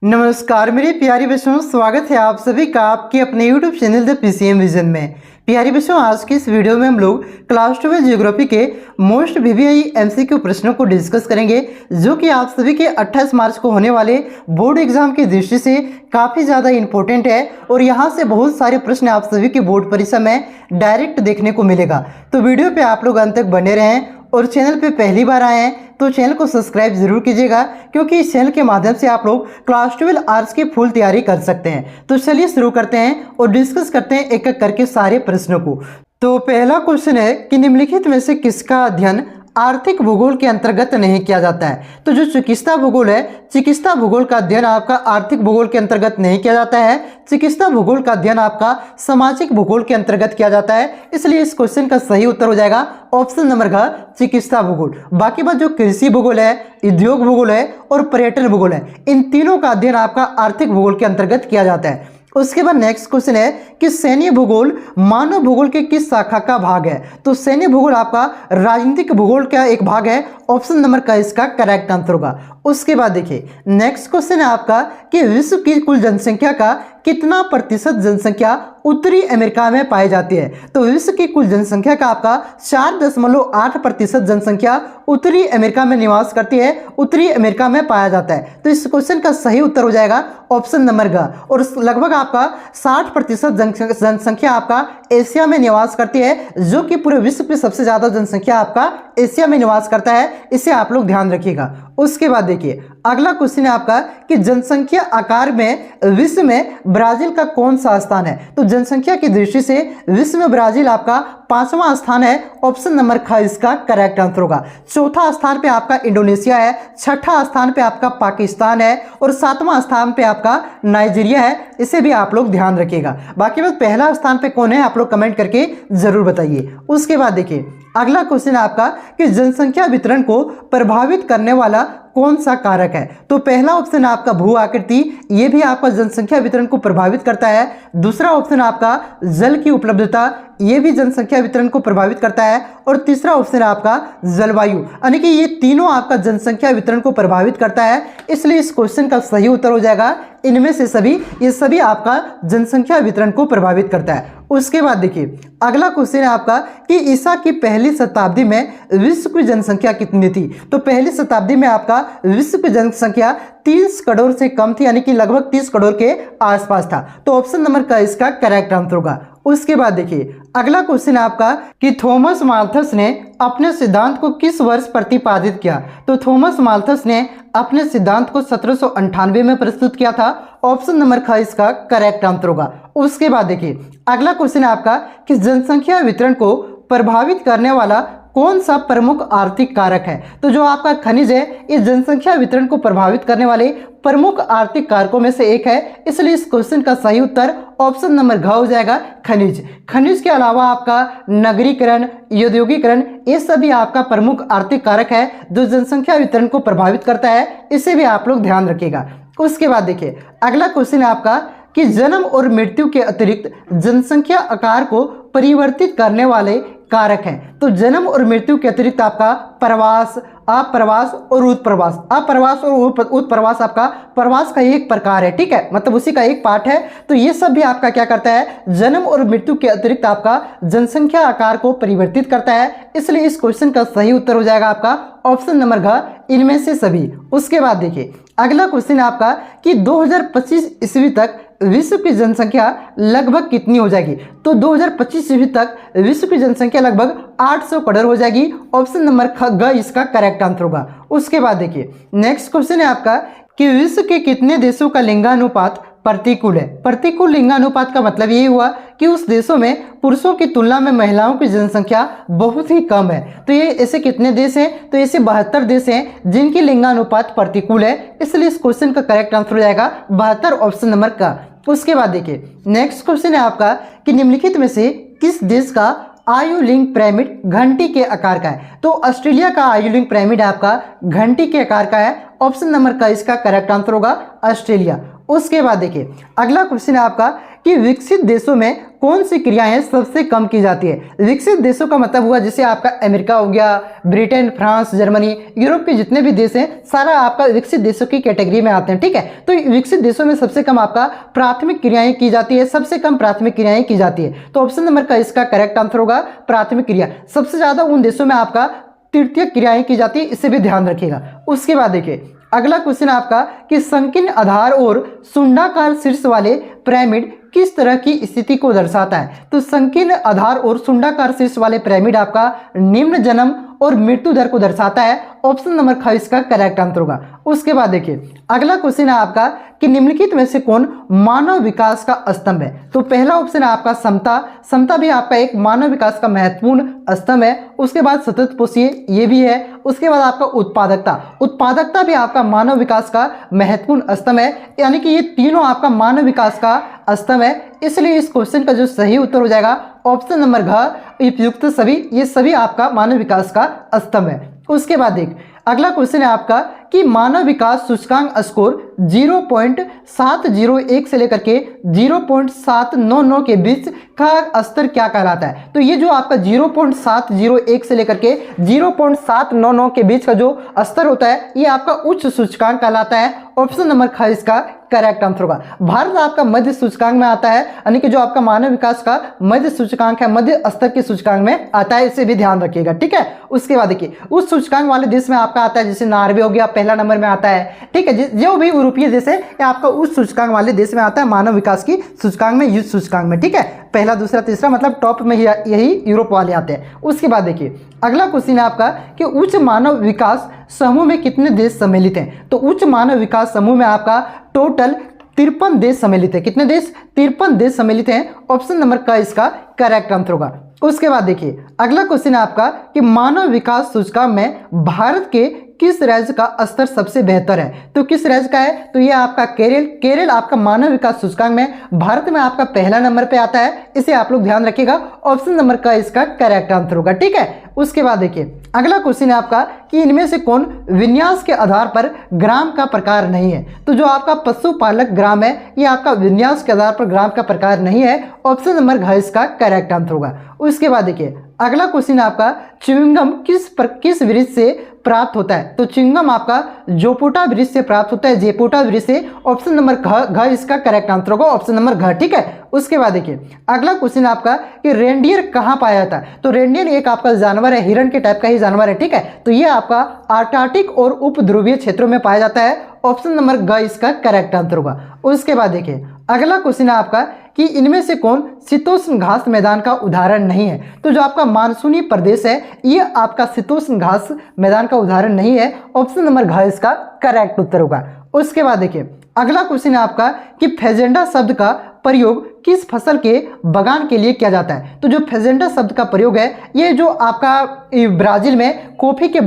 नमस्कार मेरे प्यारे बच्चों, स्वागत है आप सभी का आपके अपने YouTube channel the PCM vision में। प्यारे बच्चों, आज की इस वीडियो में हम लोग क्लास 12 ज्योग्राफी के मोस्ट VVI MCQ प्रश्नों को डिस्कस करेंगे, जो कि आप सभी के 28 मार्च को होने वाले बोर्ड एग्जाम की दृष्टि से काफ़ी ज़्यादा इंपॉर्टेंट है और यहाँ से बहुत सारे प्रश्न आप सभी के बोर्ड परीक्षा में डायरेक्ट देखने को मिलेगा। तो वीडियो पर आप लोग अंत तक बने रहें और चैनल पे पहली बार आए हैं तो चैनल को सब्सक्राइब जरूर कीजिएगा, क्योंकि इस चैनल के माध्यम से आप लोग क्लास 12 आर्ट्स की फुल तैयारी कर सकते हैं। तो चलिए शुरू करते हैं और डिस्कस करते हैं एक एक करके सारे प्रश्नों को। तो पहला क्वेश्चन है कि निम्नलिखित में से किसका अध्ययन आर्थिक भूगोल के अंतर्गत नहीं किया जाता है। तो जो चिकित्सा भूगोल है, चिकित्सा भूगोल का अध्ययन आपका आर्थिक भूगोल के अंतर्गत नहीं किया जाता है। चिकित्सा भूगोल का अध्ययन आपका सामाजिक भूगोल के अंतर्गत किया जाता है। इसलिए इस क्वेश्चन का सही उत्तर हो जाएगा ऑप्शन नंबर घ, चिकित्सा भूगोल। बाकी बात जो कृषि भूगोल है, उद्योग भूगोल है और पर्यटन भूगोल है, इन तीनों का अध्ययन आपका आर्थिक भूगोल के अंतर्गत किया जाता है। उसके बाद नेक्स्ट क्वेश्चन है कि सैन्य भूगोल मानव भूगोल के किस शाखा का भाग है। तो सैन्य भूगोल आपका राजनीतिक भूगोल का एक भाग है। ऑप्शन नंबर का इसका करेक्ट आंसर होगा। उसके बाद देखिए नेक्स्ट क्वेश्चन है आपका कि विश्व की कुल जनसंख्या का कितना प्रतिशत जनसंख्या उत्तरी अमेरिका में पाई जाती है। तो विश्व की कुल जनसंख्या का आपका 4.8% जनसंख्या उत्तरी अमेरिका में निवास करती है, उत्तरी अमेरिका में पाया जाता है। तो इस क्वेश्चन का सही उत्तर हो जाएगा ऑप्शन नंबर ग। और लगभग आपका 60% जनसंख्या आपका एशिया में निवास करती है, जो कि पूरे विश्व में सबसे ज्यादा जनसंख्या आपका एशिया में निवास करता है। इसे आप लोग ध्यान रखिएगा। उसके बाद देखिए अगला क्वेश्चन है आपका कि जनसंख्या आकार में विश्व में ब्राजील का कौन सा स्थान है। तो जनसंख्या की दृष्टि से विश्व में ब्राजील आपका 5वां स्थान है। ऑप्शन नंबर ख इसका करेक्ट आंसर होगा। चौथा स्थान पे आपका इंडोनेशिया है, छठा स्थान पे आपका पाकिस्तान है और 7वां स्थान पे आपका नाइजीरिया है। इसे भी आप लोग ध्यान रखिएगा। बाकी बस पहला स्थान पे कौन है आप लोग कमेंट करके जरूर बताइए। उसके बाद देखिए अगला क्वेश्चन है आपका कि जनसंख्या वितरण को प्रभावित करने वाला कौन सा कारक है। तो पहला ऑप्शन आपका भू आकृति, ये भी आपका जनसंख्या वितरण को प्रभावित करता है। दूसरा ऑप्शन आपका जल की उपलब्धता, ये भी जनसंख्या वितरण को प्रभावित करता है। और तीसरा ऑप्शन आपका जलवायु, यानी कि ये तीनों आपका जनसंख्या वितरण को प्रभावित करता है। इसलिए इस क्वेश्चन का सही उत्तर हो जाएगा इनमें से सभी, ये सभी आपका जनसंख्या वितरण को प्रभावित करता है। उसके बाद देखिए अगला क्वेश्चन है आपका कि ईसा की पहली शताब्दी में विश्व की जनसंख्या कितनी थी। तो पहली शताब्दी में आपका विश्व की जनसंख्या 30 करोड़ से कम थी, यानी कि लगभग 30 करोड़ के आसपास था। तो ऑप्शन नंबर का इसका करेक्ट आंसर होगा। उसके बाद देखिए अगला क्वेश्चन है आपका कि थॉमस माल्थस ने अपने सिद्धांत को किस वर्ष प्रतिपादित किया। तो थॉमस माल्थस ने अपने सिद्धांत को 1798 में प्रस्तुत किया था। ऑप्शन नंबर ख इसका करेक्ट आंसर होगा। उसके बाद देखिए अगला क्वेश्चन है आपका कि जनसंख्या वितरण को प्रभावित करने वाला कौन सा प्रमुख आर्थिक कारक है। तो जो आपका खनिज है, ये जनसंख्या वितरण को प्रभावित करने वाले प्रमुख आर्थिक कारकों में से एक है। इसलिए इस क्वेश्चन का सही उत्तर ऑप्शन नंबर घ हो जाएगा खनिज। खनिज के अलावा आपका नगरीकरण, औद्योगिकरण, ये सभी आपका प्रमुख आर्थिक कारक है जो जनसंख्या वितरण को प्रभावित करता है। इसे भी आप लोग ध्यान रखिएगा। उसके बाद देखिए अगला क्वेश्चन है आपका कि जन्म और मृत्यु के अतिरिक्त जनसंख्या आकार को परिवर्तित करने वाले कारक हैं। तो जन्म और मृत्यु के अतिरिक्त आपका प्रवास, अप्रवास और उत्प्रवास। अप्रवास और उत्प्रवास आपका प्रवास का एक प्रकार है, ठीक है, मतलब उसी का एक पार्ट है। तो ये सब भी आपका क्या करता है, जन्म और मृत्यु के अतिरिक्त आपका जनसंख्या आकार को परिवर्तित करता है। इसलिए इस क्वेश्चन का सही उत्तर हो जाएगा आपका ऑप्शन नंबर घ, इनमें से सभी। उसके बाद देखिए अगला क्वेश्चन है आपका कि 2025 ईस्वी तक विश्व की जनसंख्या लगभग कितनी हो जाएगी। तो 2025 ईस्वी तक विश्व की जनसंख्या लगभग 800 करोड़ हो जाएगी। ऑप्शन नंबर ग इसका करेक्ट आंसर होगा। उसके बाद देखिए नेक्स्ट क्वेश्चन है आपका कि विश्व के कितने देशों का लिंगानुपात प्रतिकूल है। प्रतिकूल लिंगानुपात का मतलब ये हुआ कि उस देशों में पुरुषों की तुलना में महिलाओं की जनसंख्या बहुत ही कम है। तो ये ऐसे कितने देश हैं, तो ऐसे 72 देश हैं जिनकी लिंगानुपात प्रतिकूल है। इसलिए इस क्वेश्चन का करेक्ट आंसर हो जाएगा 72, ऑप्शन नंबर का। उसके बाद देखिए नेक्स्ट क्वेश्चन है आपका कि निम्नलिखित में से किस देश का आयु लिंग पिरामिड घंटी के आकार का है। तो ऑस्ट्रेलिया का आयु लिंग पिरामिड आपका घंटी के आकार का है। ऑप्शन नंबर का इसका करेक्ट आंसर होगा ऑस्ट्रेलिया। उसके बाद देखिए अगला क्वेश्चन है आपका कि विकसित देशों में कौन सी क्रियाएं सबसे कम की जाती है। विकसित देशों का मतलब हुआ जैसे आपका अमेरिका हो गया, ब्रिटेन, फ्रांस, जर्मनी, यूरोप के जितने भी देश हैं सारा आपका विकसित देशों की कैटेगरी में आते हैं, ठीक है। तो विकसित देशों में सबसे कम आपका प्राथमिक क्रियाएं की जाती है, सबसे कम प्राथमिक क्रियाएं की जाती है। तो ऑप्शन नंबर का इसका करेक्ट आंसर होगा प्राथमिक क्रिया। सबसे ज्यादा उन देशों में आपका तृतीय क्रियाएं की जाती है, इसे भी ध्यान रखिएगा। उसके बाद देखिए अगला क्वेश्चन आपका कि संकीर्ण आधार और शुंडाकार शीर्ष वाले पिरामिड किस तरह की स्थिति को दर्शाता है। तो संकीर्ण आधार और शुंडाकार शीर्ष वाले पिरामिड आपका निम्न जन्म और मृत्यु दर को दर्शाता है। ऑप्शन नंबर ख इसका करेक्ट आंसर होगा। उसके बाद देखिए अगला क्वेश्चन है आपका कि निम्नलिखित में से कौन मानव विकास का स्तंभ है। तो पहला ऑप्शन है आपका समता। समता भी आपका एक मानव विकास का महत्वपूर्ण स्तंभ है। उसके बाद सतत पोषीय, ये भी है। उसके बाद आपका उत्पादकता, उत्पादकता भी आपका मानव विकास का महत्वपूर्ण स्तंभ है। यानी कि ये तीनों आपका मानव विकास का स्तंभ है। इसलिए इस क्वेश्चन का जो सही उत्तर हो जाएगा ऑप्शन नंबर घ, उपयुक्त सभी, ये सभी आपका मानव विकास का स्तंभ है। उसके बाद देख अगला क्वेश्चन है आपका कि मानव विकास सूचकांक स्कोर 0.701 से लेकर के 0.799 के बीच का स्तर क्या कहलाता है। तो ये जो आपका 0.701 से लेकर के 0.799 के बीच का जो स्तर होता है ये आपका उच्च सूचकांक कहलाता है। ऑप्शन नंबर ख इसका करेक्ट आंसर होगा। भारत आपका मध्य सूचकांक में आता है, यानी कि जो आपका मानव विकास का मध्य सूचकांक है मध्य स्तर के सूचकांक में आता है, इसे भी ध्यान रखिएगा, ठीक है। उसके बाद देखिए उस सूचकांक वाले देश में आपका आता है जैसे नॉर्वे हो गया, पहला नंबर में आता है, ठीक है। जो भी यूरोपीय देश है ये आपका उस सूचकांक वाले देश में आता है, मानव विकास की सूचकांक में, युद्ध सूचकांक में, ठीक है। पहला दूसरा तीसरा मतलब टॉप में यही यूरोप वाले आते हैं। उसके बाद देखिए अगला क्वेश्चन है आपका कि उच्च मानव विकास समूह में कितने देश सम्मिलित हैं। तो उच्च मानव विकास समूह में आपका टोटल 53 देश सम्मिलित है। कितने देश? 53 देश सम्मिलित हैं। ऑप्शन नंबर का इसका करेक्ट आंसर होगा। उसके बाद देखिए अगला क्वेश्चन है आपका कि मानव विकास सूचकांक में भारत के किस राज्य का स्तर सबसे बेहतर है। तो किस राज्य का है? तो ये आपका केरल। केरल आपका मानव विकास सूचकांक में भारत में आपका पहला नंबर पे आता है, इसे आप लोग ध्यान रखिएगा। ऑप्शन नंबर का इसका करेक्ट आंसर होगा, ठीक है। उसके बाद देखिए अगला क्वेश्चन है आपका कि इनमें से कौन विन्यास के आधार पर ग्राम का प्रकार नहीं है। तो जो आपका पशुपालक ग्राम है ये आपका विन्यास के आधार पर ग्राम का प्रकार नहीं है। ऑप्शन नंबर घ इसका करेक्ट आंसर होगा। उसके बाद देखिए अगला क्वेश्चन है आपका च्युइंगम किस वृक्ष से प्राप्त होता है। तो च्युइंगम आपका जोपोटा वृक्ष से प्राप्त होता है, जेपोटा वृक्ष से। ऑप्शन नंबर घ इसका करेक्ट आंसर होगा, ऑप्शन नंबर घ, ठीक है। उसके बाद देखिए अगला क्वेश्चन आपका कि रेंडियर कहाँ पाया जाता है। तो रेंडियर एक आपका जानवर है, हिरण के टाइप का ही जानवर है, ठीक है। तो ये आपका आर्कटिक और उपध्रुवीय क्षेत्रों में पाया जाता है। ऑप्शन नंबर ग इसका करेक्ट आंसर होगा। उसके बाद देखिए अगला क्वेश्चन है आपका कि इनमें से कौन शीतोष्ण घास मैदान का उदाहरण नहीं है। तो जो आपका मानसूनी प्रदेश है ये आपका शीतोष्ण घास मैदान का उदाहरण नहीं है। ऑप्शन नंबर घ इसका करेक्ट उत्तर होगा। उसके बाद देखिए अगला क्वेश्चन है आपका कि फेजेंडा शब्द का प्रयोग किस फसल के बगान के लिए किया जाता है। तो जो फेजेंडा शब्द का प्रयोग है ये जो आपका ब्राजील में कॉफी के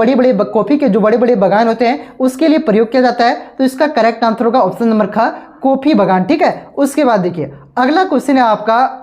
जो बड़े बड़े बगान होते हैं उसके लिए प्रयोग किया जाता है। तो इसका करेक्ट आंसर होगा ऑप्शन नंबर ख, कॉफी बगान, ठीक है। उसके बाद देखिए अगला क्वेश्चन है आपका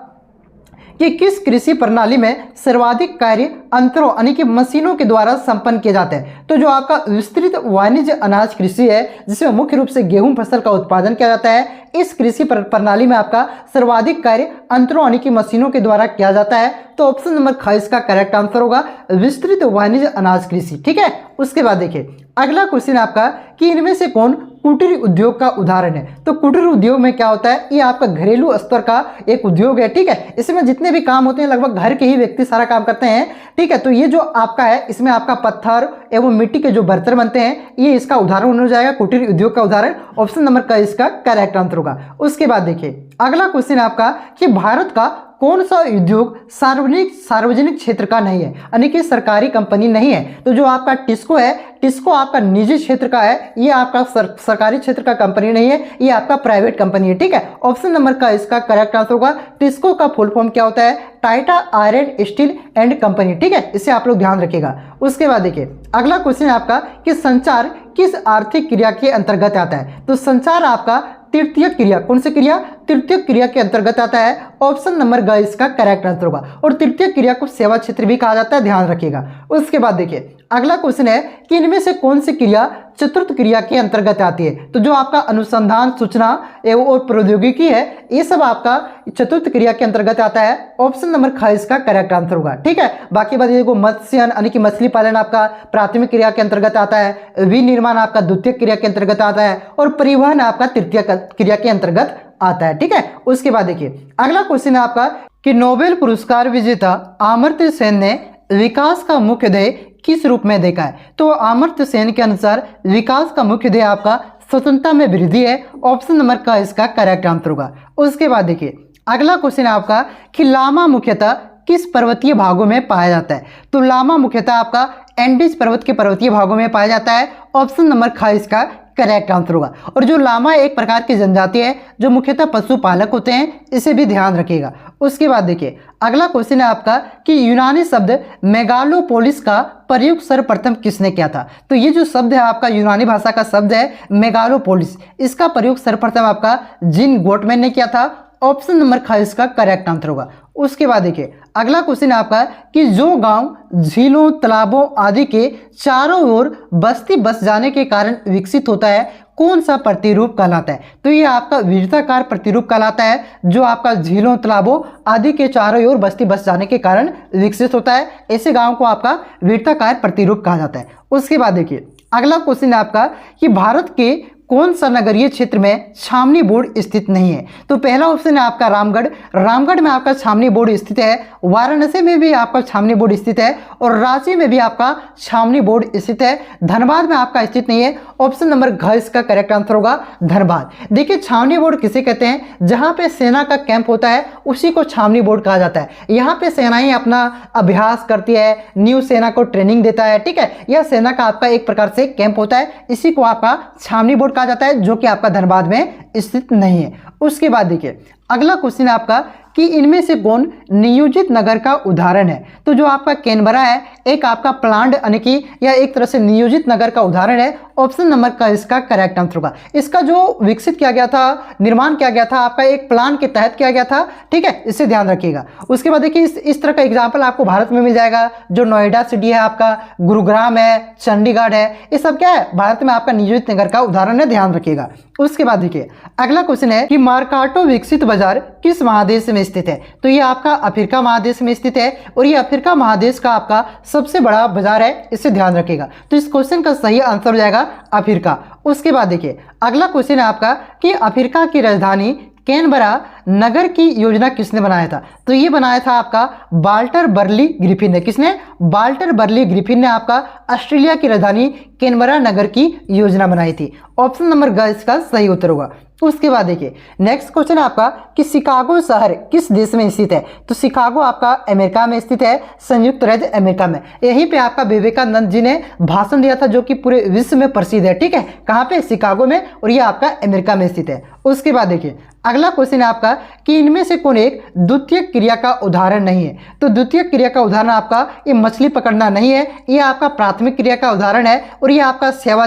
कि किस कृषि प्रणाली में सर्वाधिक कार्य अंतरों यानी कि मशीनों के द्वारा संपन्न किए जाते हैं। तो जो आपका विस्तृत वाणिज्य अनाज कृषि है जिसमें मुख्य रूप से गेहूं फसल का उत्पादन किया जाता है, इस कृषि प्रणाली में आपका सर्वाधिक कार्य अंतरों यानी कि मशीनों के द्वारा किया जाता है। तो ऑप्शन नंबर ख इसका करेक्ट आंसर होगा, विस्तृत वाणिज्य अनाज कृषि, ठीक है। उसके बाद देखिए अगला क्वेश्चन आपका कि इनमें से कौन कुटीर उद्योग का उदाहरण है। तो कुटीर उद्योग में क्या होता है, ये आपका घरेलू स्तर का एक उद्योग है, ठीक है। इसमें जितने भी काम होते हैं लगभग घर के ही व्यक्ति सारा काम करते हैं, ठीक है। तो ये जो आपका है इसमें आपका पत्थर एवं मिट्टी के जो बर्तन बनते हैं ये इसका उदाहरण हो जाएगा, कुटीर उद्योग का उदाहरण। ऑप्शन नंबर का इसका करेक्ट आंसर होगा। उसके बाद देखिए अगला क्वेश्चन आपका कि भारत का कौन सा उद्योग सार्वजनिक क्षेत्र का नहीं है, यानी कि सरकारी कंपनी नहीं है। तो जो आपका टिस्को है, टिस्को आपका निजी क्षेत्र का है, ये आपका सरकारी क्षेत्र का कंपनी नहीं है, ये आपका प्राइवेट कंपनी है, ठीक है। ऑप्शन नंबर का इसका करेक्ट आंसर होगा। टिस्को का फुल फॉर्म क्या होता है? Tata iron steel and company, ठीक है। इसे आप लोग ध्यान रखिएगा। उसके बाद देखिए अगला क्वेश्चन है आपका कि संचार किस आर्थिक क्रिया के अंतर्गत आता है। तो संचार आपका तृतीय क्रिया, कौन सी क्रिया? तृतीय क्रिया के अंतर्गत आता है। ऑप्शन नंबर ग इसका करेक्ट आंसर होगा। और तृतीय क्रिया को सेवा क्षेत्र भी कहा जाता है, ध्यान रखिएगा। उसके बाद देखिए अगला क्वेश्चन है कि इनमें से कौन सी क्रिया चतुर्थ क्रिया के अंतर्गत आती है। तो जो आपका अनुसंधान, सूचना एवं और प्रौद्योगिकी है, ये सब आपका चतुर्थ क्रिया के अंतर्गत आता है। ऑप्शन नंबर ख इसका करेक्ट आंसर होगा। ठीक है, बाकी बात देखो, मत्स्यन यानी कि मछली पालन आपका प्राथमिक क्रिया के अंतर्गत आता है, विनिर्माण आपका द्वितीय क्रिया के अंतर्गत आता है, और परिवहन आपका तृतीय क्रिया के अंतर्गत आता है। ठीक है, उसके बाद देखिए अगला क्वेश्चन है आपका कि नोबेल पुरस्कार विजेता अमर्त्य सेन ने विकास का मुख्य ध्येय किस रूप में देखा है। तो अमर्त्य सेन के अनुसार विकास का मुख्य ध्येय आपका स्वतंत्रता में वृद्धि है। ऑप्शन नंबर का इसका करेक्ट आंसर होगा। उसके बाद देखिए अगला क्वेश्चन है आपका कि लामा मुख्यतः किस पर्वतीय भागों में पाया जाता है। तो लामा मुख्यतः आपका एंडीज पर्वत के पर्वतीय भागों में पाया जाता है। ऑप्शन नंबर ख इसका करेक्ट आंसर होगा। और जो लामा एक प्रकार की जनजाति है जो मुख्यतः पशुपालक होते हैं, इसे भी ध्यान रखिएगा। उसके बाद देखिए अगला क्वेश्चन है आपका कि यूनानी शब्द मेगालोपोलिस का प्रयोग सर्वप्रथम किसने किया था। तो ये जो शब्द है आपका यूनानी भाषा का शब्द है मेगालोपोलिस, इसका प्रयोग सर्वप्रथम आपका जीन गोटमैन ने किया था। ऑप्शन नंबर ख इसका करेक्ट आंसर होगा। उसके बाद देखिए अगला क्वेश्चन है आपका कि जो गांव झीलों, तालाबों आदि के चारों ओर बस्ती बस जाने के कारण विकसित होता है, कौन सा प्रतिरूप कहलाता है। तो ये आपका विविधताकार प्रतिरूप कहलाता है, जो आपका झीलों, तालाबों आदि के चारों ओर बस्ती बस जाने के कारण विकसित होता है। ऐसे गांव को आपका विविधताकार प्रतिरूप कहा जाता है। उसके बाद देखिए अगला क्वेश्चन है आपका कि भारत के कौन सा नगरीय क्षेत्र में छावनी बोर्ड स्थित नहीं है। तो पहला ऑप्शन है आपका रामगढ़, रामगढ़ में आपका छावनी बोर्ड स्थित है। वाराणसी में भी आपका छावनी बोर्ड स्थित है, और रांची में भी आपका छावनी बोर्ड स्थित है। धनबाद में आपका स्थित नहीं है। ऑप्शन नंबर घ इसका करेक्ट आंसर होगा, धनबाद। देखिए छावनी बोर्ड किसे कहते हैं, जहां पे सेना का कैंप होता है उसी को छावनी बोर्ड कहा जाता है। यहाँ पे सेनाएं अपना अभ्यास करती है, न्यू सेना को ट्रेनिंग देता है। ठीक है, यह सेना का आपका एक प्रकार से कैंप होता है, इसी को आपका छावनी बोर्ड कहा जाता है, जो कि आपका धनबाद में स्थित नहीं है। उसके बाद देखिए अगला क्वेश्चन है आपका कि इनमें से कौन नियोजित नगर का उदाहरण है। तो जो आपका कैनबरा है एक आपका प्लान्ड यानी कि यह एक तरह से नियोजित नगर का उदाहरण है। ऑप्शन नंबर का इसका करेक्ट आंसर होगा। इसका जो विकसित किया गया था, निर्माण किया गया था, आपका एक प्लान के तहत किया गया था। ठीक है, इसे ध्यान रखिएगा। उसके बाद देखिए इस तरह का एग्जाम्पल आपको भारत में मिल जाएगा। जो नोएडा सिटी है आपका, गुरुग्राम है, चंडीगढ़ है, ये सब क्या है भारत में आपका नियोजित नगर का उदाहरण है, ध्यान रखिएगा। उसके बाद देखिए अगला क्वेश्चन है कि मर्काटो विकसित बाजार किस महादेश में स्थित है। तो ये आपका अफ्रीका महादेश में स्थित है, और ये अफ्रीका महादेश का आपका सबसे बड़ा बाजार है, इसे ध्यान रखिएगा। तो इस क्वेश्चन का सही आंसर हो जाएगा अफ्रीका। उसके बाद देखिए अगला क्वेश्चन है आपका कि अफ्रीका की राजधानी कैनबरा नगर की योजना किसने बनाया था। तो ये बनाया था आपका वाल्टर बर्ली ग्रिफिन ने। किसने? वाल्टर बर्ली ग्रिफिन ने आपका ऑस्ट्रेलिया की राजधानी कैनबरा नगर की योजना बनाई थी। ऑप्शन नंबर ग इसका सही उत्तर होगा। उसके बाद देखिए नेक्स्ट क्वेश्चन है आपका कि शिकागो शहर किस देश में स्थित है। तो शिकागो आपका अमेरिका में स्थित है, संयुक्त राज्य अमेरिका में। यहीं पे आपका विवेकानंद जी ने भाषण दिया था, जो कि पूरे विश्व में प्रसिद्ध है। ठीक है, कहाँ पे? शिकागो में, और ये आपका अमेरिका में स्थित है। उसके बाद देखिए अगला क्वेश्चन है आपका कि इनमें से कौन एक द्वितीय क्रिया का उदाहरण नहीं है। तो द्वितीय क्रिया का उदाहरण आपका ये मछली पकड़ना नहीं है, ये आपका प्राथमिक क्रिया का उदाहरण है, और ये आपका सेवा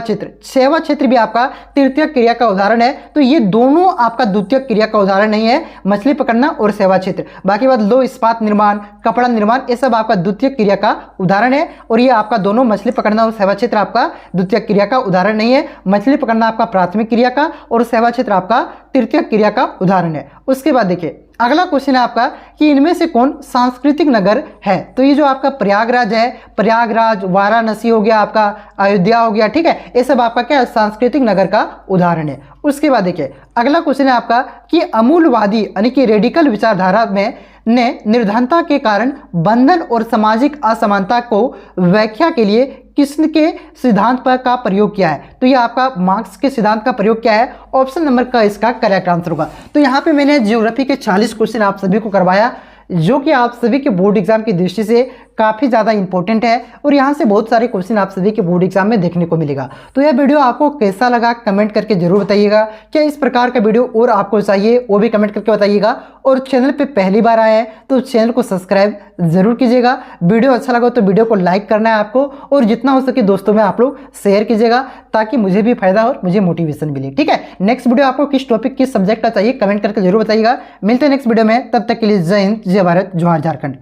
क्षेत्र भी आपका तृतीय क्रिया का उदाहरण है। तो ये दोनों आपका द्वितीय क्रिया का उदाहरण नहीं है, मछली पकड़ना और सेवा क्षेत्र। बाकी बात लो इस्पात निर्माण, कपड़ा निर्माण, ये सब आपका द्वितीय क्रिया का उदाहरण है, और ये आपका दोनों मछली पकड़ना और सेवा क्षेत्र आपका द्वितीय क्रिया का उदाहरण नहीं है। मछली पकड़ना आपका प्राथमिक क्रिया का, और सेवा क्षेत्र आपका तृतीय क्रिया का उदाहरण है। उसके बाद देखिए अगला क्वेश्चन है आपका कि इनमें से कौन सांस्कृतिक नगर है। तो ये जो आपका प्रयागराज है, प्रयागराज, वाराणसी हो गया, आपका अयोध्या हो गया। ठीक है, ये सब आपका क्या है? सांस्कृतिक नगर का उदाहरण है। उसके बाद देखिए अगला क्वेश्चन है आपका कि अमूलवादी यानी कि रेडिकल विचारधारा में ने निर्धनता के कारण बंधन और सामाजिक असमानता को व्याख्या के लिए किसके सिद्धांत पर का प्रयोग किया है। तो ये आपका मार्क्स के सिद्धांत का प्रयोग किया है। ऑप्शन नंबर का इसका करेक्ट आंसर होगा। तो यहाँ पे मैंने ज्योग्राफी के 40 क्वेश्चन आप सभी को करवाया, जो कि आप सभी के बोर्ड एग्जाम की दृष्टि से काफ़ी ज़्यादा इंपॉर्टेंट है, और यहाँ से बहुत सारे क्वेश्चन आप सभी के बोर्ड एग्जाम में देखने को मिलेगा। तो यह वीडियो आपको कैसा लगा कमेंट करके जरूर बताइएगा। क्या इस प्रकार का वीडियो और आपको चाहिए वो भी कमेंट करके बताइएगा, और चैनल पे पहली बार आए हैं तो चैनल को सब्सक्राइब जरूर कीजिएगा। वीडियो अच्छा लगा तो वीडियो को लाइक करना है आपको, और जितना हो सके दोस्तों में आप लोग शेयर कीजिएगा, ताकि मुझे भी फायदा हो, मुझे मोटिवेशन मिले। ठीक है, नेक्स्ट वीडियो आपको किस टॉपिक किस सब्जेक्ट का चाहिए कमेंट करके जरूर बताइएगा। मिलते हैं नेक्स्ट वीडियो में, तब तक के लिए जय हिंद, जय भारत, जोहार झारखंड।